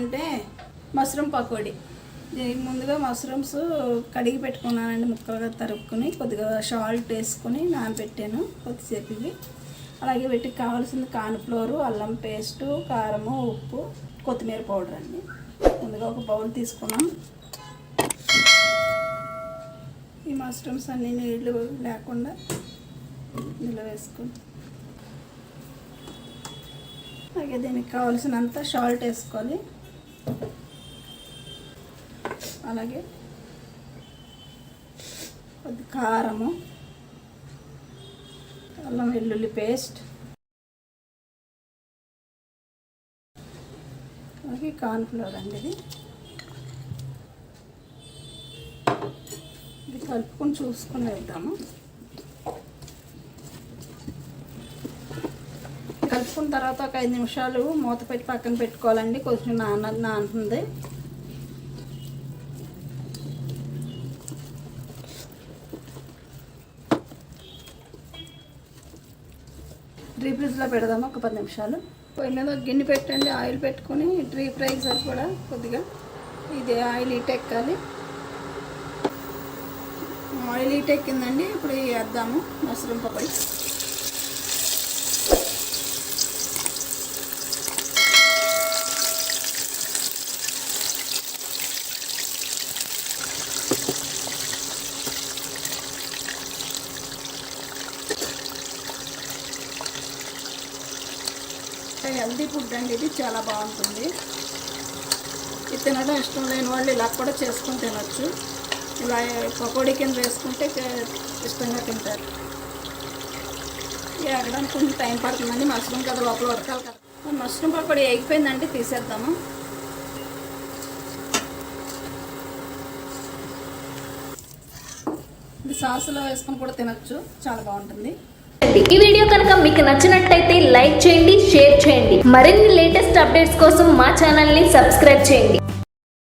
చేస్తున్నానంటే మష్రూమ్ పకోడీ. దీనికి ముందుగా మష్రూమ్స్ కడిగి పెట్టుకున్నానండి, ముక్కలుగా తరుక్కుని కొద్దిగా సాల్ట్ వేసుకొని నానబెట్టాను కొద్దిసేపు ఇవి. అలాగే వీటికి కావాల్సింది కార్న్ఫ్లోరు, అల్లం పేస్టు, కారము, ఉప్పు, కొత్తిమీర పౌడర్ అండి. ముందుగా ఒక బౌల్ తీసుకున్నాం. ఈ మష్రూమ్స్ అన్నీ నీళ్ళు లేకుండా ఇందులో వేసుకుని అలాగే దీనికి కావాల్సినంత సాల్ట్ వేసుకోవాలి. అలాగే కొద్ది కారము, అల్లం వెల్లుల్లి పేస్ట్, అలాగే కార్న్ఫ్లోర్ అండి. ఇది కలుపుకొని చూసుకుని వేద్దాము. కలుపుకున్న తర్వాత ఒక 5 నిమిషాలు మూత పెట్టి పక్కన పెట్టుకోవాలండి. కొంచెం నానుతుంది. డీప్ ఫ్రిడ్జ్లో పెడదాము ఒక 10 నిమిషాలు. పొయ్యి మీద ఒక గిన్నె పెట్టండి, ఆయిల్ పెట్టుకొని డీప్ ఫ్రై సరిపడా కొద్దిగా ఇది ఆయిల్ హీట్ ఎక్కాలి. ఆయిల్ హీట్ ఎక్కిందండి. ఇప్పుడు వేద్దాము మష్రూమ్ పకోడీ. హెల్దీ ఫుడ్ అండి, ఇది చాలా బాగుంటుంది. ఇది తినడం ఇష్టం లేని వాళ్ళు ఇలా కూడా చేసుకొని తినచ్చు. ఇలా పకోడీ కింద వేసుకుంటే ఇష్టంగా తింటారు. ఎగడానికి కొంచెం టైం పడుతుందండి, మష్రూమ్ కదా లోపల ఉడకాలి కదా. మష్రూమ్ పకోడీ ఎగిపోయిందండి, తీసేద్దాము. ఇది సాసులో వేసుకొని కూడా తినచ్చు, చాలా బాగుంటుంది. ఈ వీడియో కనుక మీకు నచ్చినట్టయితే లైక్ చేయండి, షేర్ చేయండి. మరిన్ని లేటెస్ట్ అప్డేట్స్ కోసం మా ఛానల్ని సబ్స్క్రైబ్ చేయండి.